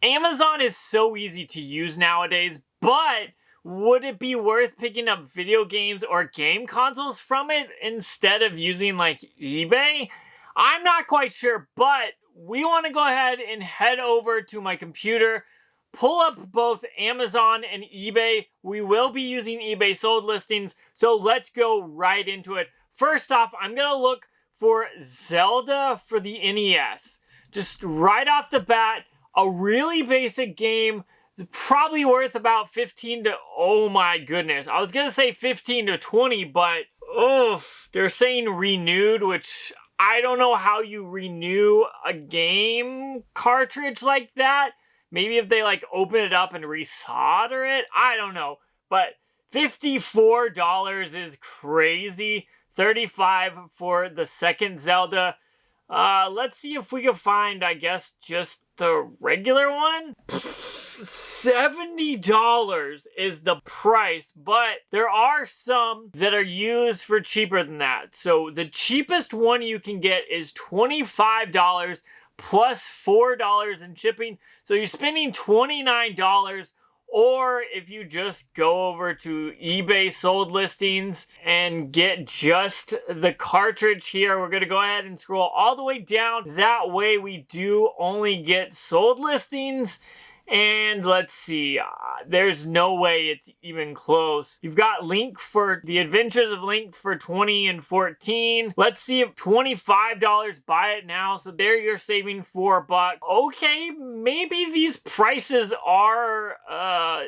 Amazon is so easy to use nowadays, but would it be worth picking up video games or game consoles from it instead of using like eBay? I'm not quite sure, but we want to go ahead and head over to my computer, pull up both Amazon and eBay. We will be using eBay sold listings, so let's go right into it. First off, I'm going to look for Zelda for the NES. Just right off the bat, a really basic game. It's probably worth about 15 to, oh my goodness. I was going to say 15 to 20, but they're saying renewed, which I don't know how you renew a game cartridge like that. Maybe if they like open it up and resolder it, I don't know. But $54 is crazy. $35 for the second Zelda. Let's see if we can find, I guess, just the regular one. $70 is the price, but there are some that are used for cheaper than that. So the cheapest one you can get is $25 plus $4 in shipping. So you're spending $29. Or if you just go over to eBay sold listings and get just the cartridge here, we're going to go ahead and scroll all the way down. That way we do only get sold listings. And let's see, there's no way it's even close. You've got Link for The Adventures of Link for $20 and $14. Let's see if $25, buy it now. So there you're saving $4. Okay, maybe these prices are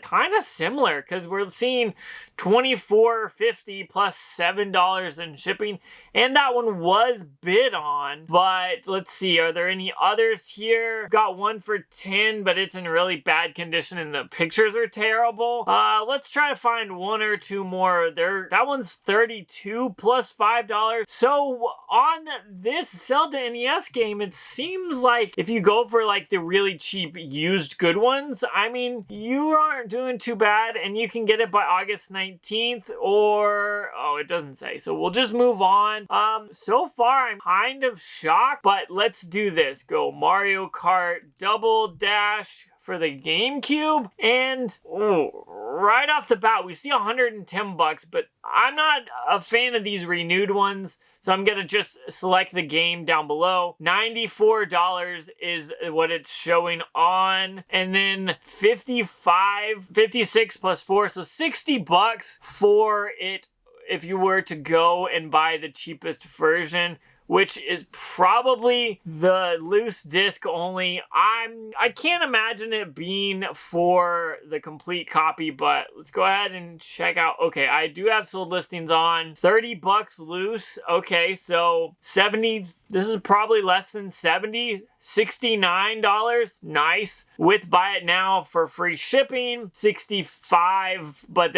kind of similar because we're seeing $24.50 plus $7 in shipping. And that one was bid on. But let's see, are there any others here? Got one for $10, but it's in really bad condition and the pictures are terrible. Let's try to find one or two more. That one's $32 plus $5. So on this Zelda NES game, it seems like if you go for like the really cheap used good ones, I mean, you aren't doing too bad and you can get it by August 19th or, oh, it doesn't say. So we'll just move on. So far I'm kind of shocked, but let's do this. Go Mario Kart Double Dash for the GameCube, and right off the bat we see $110, but I'm not a fan of these renewed ones, so I'm gonna just select the game down below. $94 is what it's showing on, and then 56 plus 4, so $60 for it if you were to go and buy the cheapest version, which is probably the loose disc only. I can't imagine it being for the complete copy, but let's go ahead and check out. Okay, I do have sold listings on. $30 loose. Okay, so 70, this is probably less than 70. $69. Nice. With buy it now for free shipping. 65, but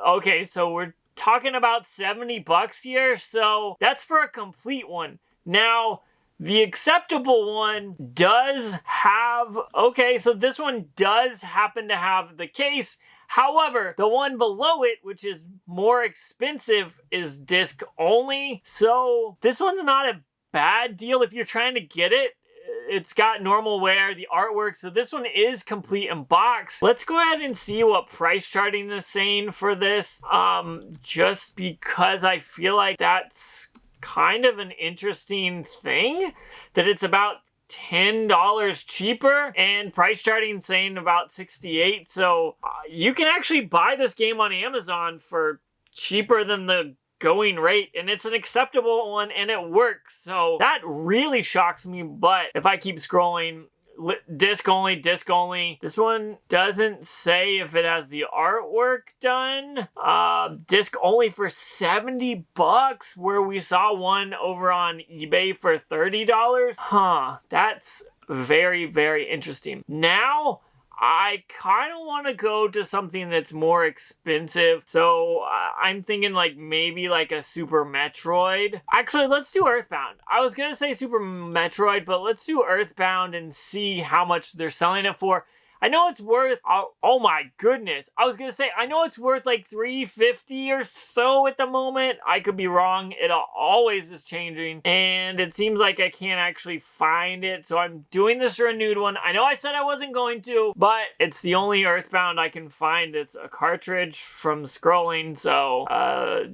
okay, so we're talking about $70 here, so that's for a complete one. Now, the acceptable one does have, okay, so this one does happen to have the case. However, the one below it, which is more expensive, is disc only. So this one's not a bad deal if you're trying to get it. It's got normal wear, the artwork, so this one is complete in box. Let's go ahead and see what price charting is saying for this, just because I feel like that's kind of an interesting thing, that it's about $10 cheaper, and price charting saying about $68, so you can actually buy this game on Amazon for cheaper than the going rate, and it's an acceptable one and it works, so that really shocks me. But if I keep scrolling, disc only, disc only. This one doesn't say if it has the artwork done. Disc only for $70, where we saw one over on eBay for $30. Huh, that's very, very interesting. Now I kind of want to go to something that's more expensive. So I'm thinking like maybe like a Super Metroid. Actually, let's do Earthbound. I was going to say Super Metroid, but let's do Earthbound and see how much they're selling it for. I know it's worth, oh my goodness. I was gonna say, I know it's worth like $350 or so at the moment. I could be wrong. It always is changing. And it seems like I can't actually find it. So I'm doing this renewed one. I know I said I wasn't going to, but it's the only Earthbound I can find. It's a cartridge from scrolling. So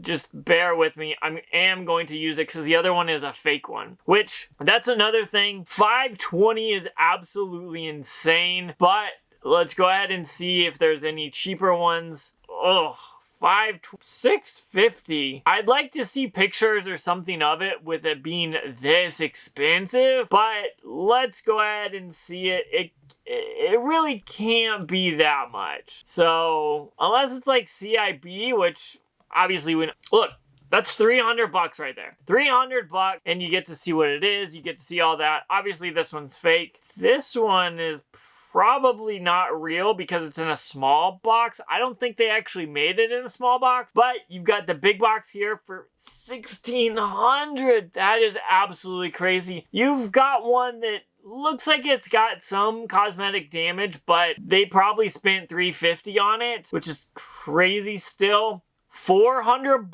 just bear with me. I am going to use it because the other one is a fake one, which that's another thing. $520 is absolutely insane, but let's go ahead and see if there's any cheaper ones. Oh, $650. I'd like to see pictures or something of it with it being this expensive, but let's go ahead and see it. It really can't be that much. So unless it's like CIB, which obviously look, that's $300 right there. $300, and you get to see what it is. You get to see all that. Obviously, this one's fake. This one is probably not real because it's in a small box. I don't think they actually made it in a small box, but you've got the big box here for $1,600. That is absolutely crazy. You've got one that looks like it's got some cosmetic damage, but they probably spent $350 on it, which is crazy still. $400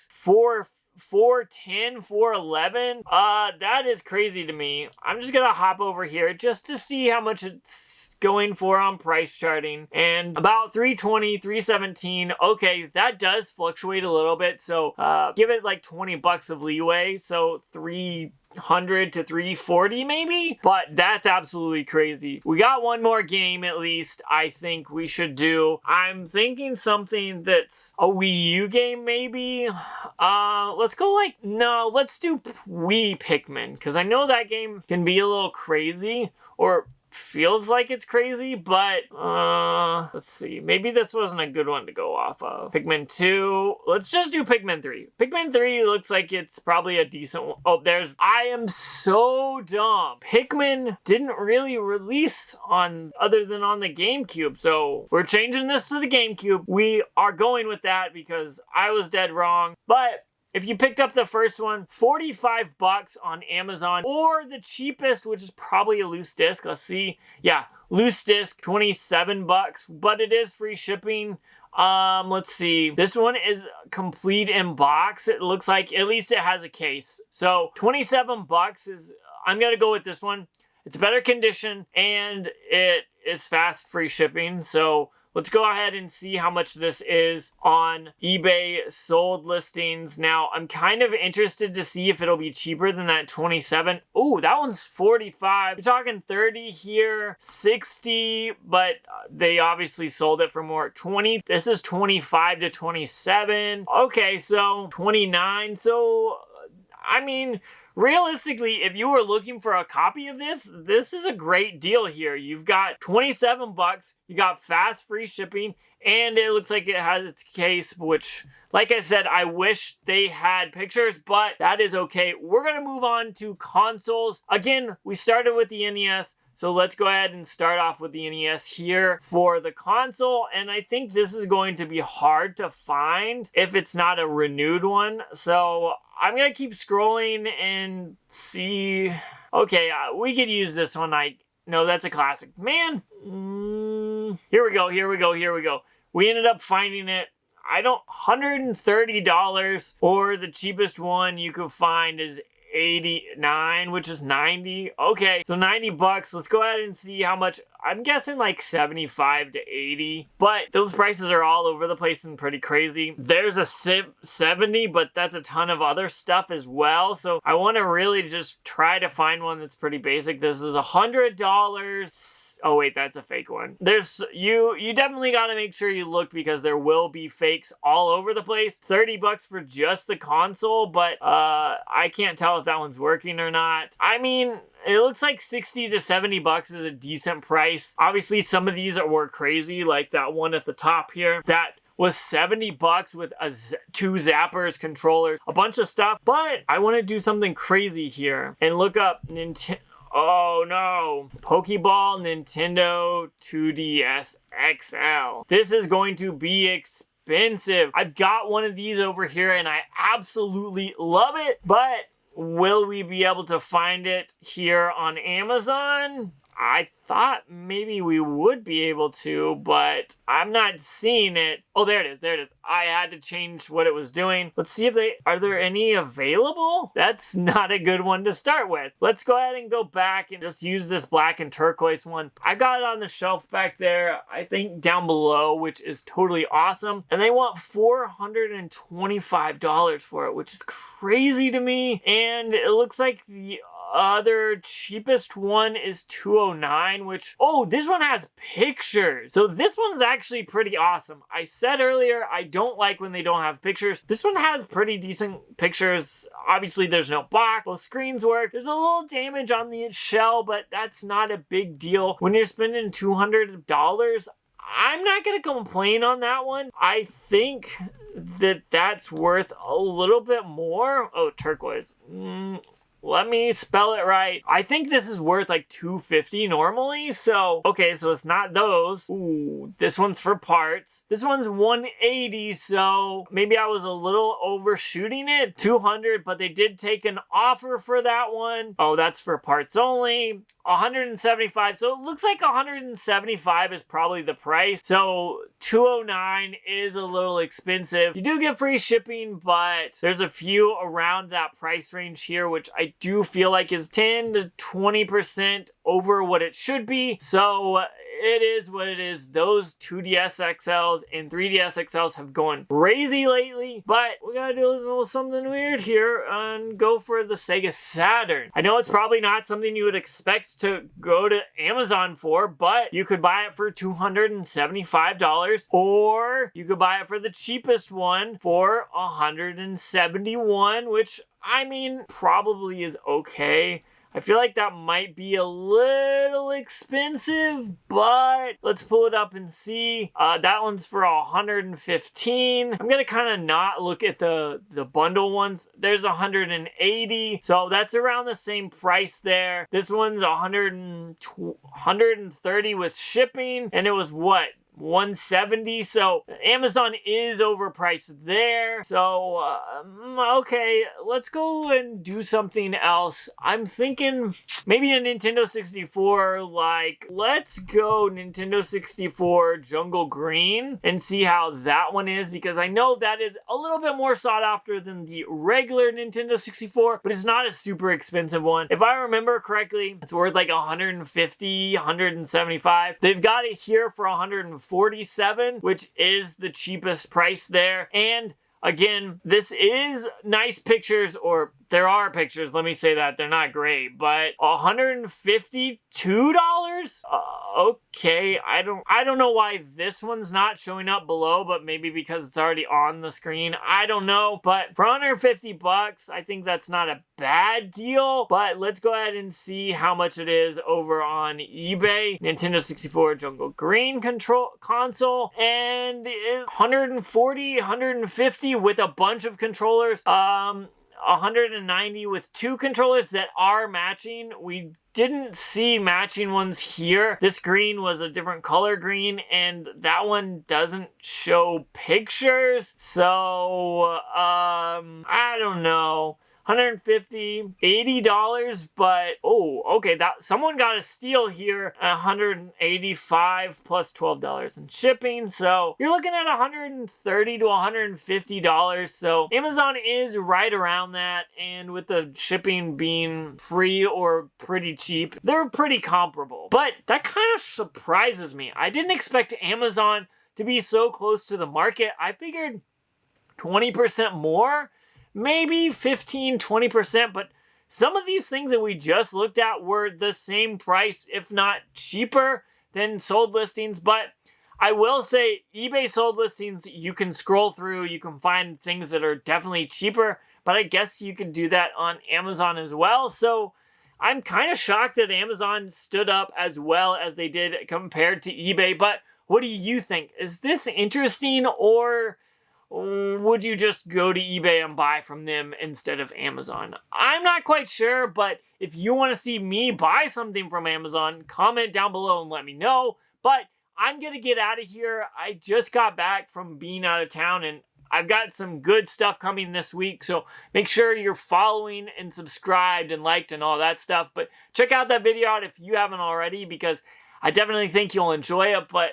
for 410, 411. That is crazy to me. I'm just gonna hop over here just to see how much it's going for on price charting. And about 320, 317. Okay, that does fluctuate a little bit. So give it like $20 of leeway. So 300 to 340 maybe, but that's absolutely crazy. We got one more game at least I think we should do. I'm thinking something that's a Wii U game maybe. Let's go let's do Wii Pikmin, because I know that game can be a little crazy, or feels like it's crazy, but let's see, maybe this wasn't a good one to go off of. Pikmin 2, let's just do Pikmin 3. Pikmin 3 looks like it's probably a decent one. Oh, I am so dumb. Pikmin didn't really release other than on the GameCube, so we're changing this to the GameCube. We are going with that because I was dead wrong, but if you picked up the first one, $45 on Amazon, or the cheapest, which is probably a loose disc. Let's see. Yeah, loose disc, $27, but it is free shipping. Let's see. This one is complete in box. It looks like, at least it has a case. So $27 I'm gonna go with this one. It's better condition and it is fast free shipping. So let's go ahead and see how much this is on eBay sold listings. Now, I'm kind of interested to see if it'll be cheaper than that 27. Oh, that one's 45. You're talking 30 here, 60, but they obviously sold it for more. 20. This is 25 to 27. Okay, so 29. So, I mean, realistically, if you were looking for a copy of this, this is a great deal here. You've got $27, you got fast free shipping, and it looks like it has its case, which, like I said, I wish they had pictures, but that is okay. We're going to move on to consoles. Again, we started with the NES, so let's go ahead and start off with the NES here for the console, and I think this is going to be hard to find if it's not a renewed one, so I'm going to keep scrolling and see. Okay, we could use this one. No, that's a classic. Man, here we go. We ended up finding it. $130, or the cheapest one you could find is $89, which is $90. Okay, so $90. Let's go ahead and see how much. I'm guessing like $75 to $80, but those prices are all over the place and pretty crazy. There's a $70, but that's a ton of other stuff as well. So I want to really just try to find one that's pretty basic. This is $100. Oh wait, that's a fake one. You definitely got to make sure you look because there will be fakes all over the place. $30 for just the console, but I can't tell if that one's working or not. I mean, it looks like $60 to $70 is a decent price. Obviously, some of these were crazy, like that one at the top here. That was $70 with two zappers, controllers, a bunch of stuff. But I want to do something crazy here and look up Nintendo. Oh no. Pokeball Nintendo 2DS XL. This is going to be expensive. I've got one of these over here and I absolutely love it, but will we be able to find it here on Amazon? I thought maybe we would be able to, but I'm not seeing it. Oh, there it is. There it is. I had to change what it was doing. Let's see if are there any available? That's not a good one to start with. Let's go ahead and go back and just use this black and turquoise one. I got it on the shelf back there, I think down below, which is totally awesome. And they want $425 for it, which is crazy to me. And it looks like the other cheapest one is $209, which, oh, this one has pictures. So this one's actually pretty awesome. I said earlier, I don't like when they don't have pictures. This one has pretty decent pictures. Obviously, there's no box. Both screens work. There's a little damage on the shell, but that's not a big deal. When you're spending $200, I'm not going to complain on that one. I think that that's worth a little bit more. Oh, turquoise. Let me spell it right. I think this is worth like $250 normally. So, okay, so it's not those. Ooh, this one's for parts. This one's $180, so maybe I was a little overshooting it. $200, but they did take an offer for that one. Oh, that's for parts only. $175. So it looks like $175 is probably the price. So $209 is a little expensive. You do get free shipping, but there's a few around that price range here, which I do feel like is 10 to 20% over what it should be. So it is what it is. Those 2DS XLs and 3DS XLs have gone crazy lately, but we gotta do a little something weird here and go for the Sega Saturn. I know it's probably not something you would expect to go to Amazon for, but you could buy it for $275, or you could buy it for the cheapest one for $171, which, I mean, probably is okay. I feel like that might be a little expensive, but let's pull it up and see. That one's for $115. I'm gonna kind of not look at the bundle ones. There's $180, so that's around the same price there. This one's $130 with shipping, and it was what? $170, so Amazon is overpriced there. So okay, let's go and do something else. I'm thinking maybe a Nintendo 64. Like, let's go Nintendo 64 Jungle Green and see how that one is, because I know that is a little bit more sought after than the regular Nintendo 64, but it's not a super expensive one. If I remember correctly, it's worth like $150, $175. They've got it here for $147, which is the cheapest price there. And again, this is nice pictures, or there are pictures, let me say that. They're not great, but $152? Okay, I don't know why this one's not showing up below, but maybe because it's already on the screen. I don't know, but for $150, I think that's not a bad deal. But let's go ahead and see how much it is over on eBay. Nintendo 64 Jungle Green console, and $140, $150 with a bunch of controllers. $190 with two controllers that are matching. We didn't see matching ones here. This green was a different color green, and that one doesn't show pictures. So, I don't know. $150, $80, but oh, okay, that someone got a steal here, $185 plus $12 in shipping. So you're looking at $130 to $150. So Amazon is right around that, and with the shipping being free or pretty cheap, they're pretty comparable. But that kind of surprises me. I didn't expect Amazon to be so close to the market. I figured 20% more. Maybe 15, 20%, but some of these things that we just looked at were the same price, if not cheaper than sold listings. But I will say, eBay sold listings, you can scroll through, you can find things that are definitely cheaper, but I guess you could do that on Amazon as well. So I'm kind of shocked that Amazon stood up as well as they did compared to eBay. But what do you think? Is this interesting, or would you just go to eBay and buy from them instead of Amazon? I'm not quite sure, but if you want to see me buy something from Amazon, comment down below and let me know. But I'm going to get out of here. I just got back from being out of town, and I've got some good stuff coming this week, so make sure you're following and subscribed and liked and all that stuff. But check out that video out if you haven't already, because I definitely think you'll enjoy it. But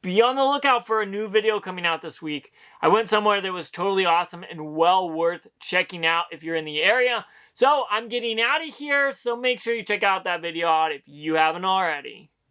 be on the lookout for a new video coming out this week. I went somewhere that was totally awesome and well worth checking out if you're in the area. So I'm getting out of here, so make sure you check out that video out if you haven't already.